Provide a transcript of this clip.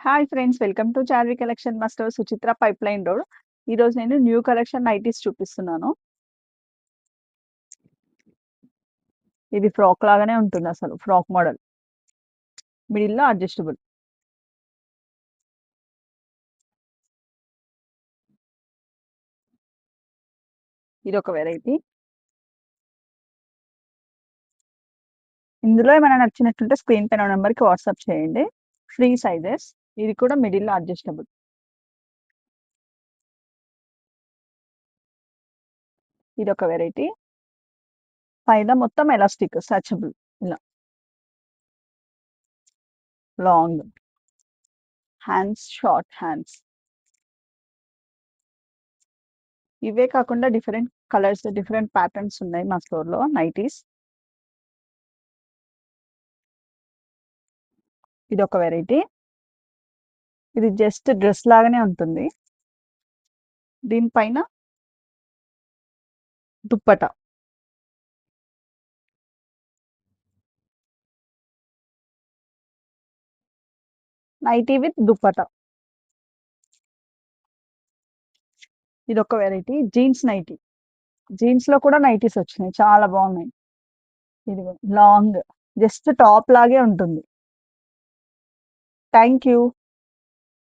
Hi friends! Welcome to Charvi collection master Suchitra pipeline road. ఈరోజు నేను new collection nighties చూపిస్తున్నాను. ఇది ఫ్రాక్ లాగానే ఉంటుందసలు. Frock model. మిడిల్‌లో అడ్జస్టబుల్. ఇదొక వెరైటీ. ఇందులో ఏమైనా నచ్చినట్టుంటే స్క్రీన్ పైన నంబర్‌కి వాట్సాప్ చేయండి. Free sizes. ఇది కూడా మిడిల్‌లో అడ్జస్టబుల్. ఇదొక వెరైటీ. పైన మొత్తం ఎలాస్టిక్ స్ట్రెచబుల్ ఇలా. లాంగ్. Hands short hands. ఇవే కాకుండా డిఫరెంట్ కలర్స్, డిఫరెంట్ ప్యాటర్న్స్ ఉన్నాయి మా స్టోర్‌లో నైటీస్. ఇదొక వెరైటీ. ఇది జస్ట్ డ్రెస్ లాగానే ఉంటుంది. దీనిపైన దుప్పట. Nightie with dupatta. ఇదొక వెరైటీ. Jeans nightie. జీన్స్‌లో కూడా నైటీస్ వచ్చినాయి. చాలా బాగున్నాయి. ఇదిగో లాంగ్. జస్ట్ టాప్ లాగే ఉంటుంది. Thank you.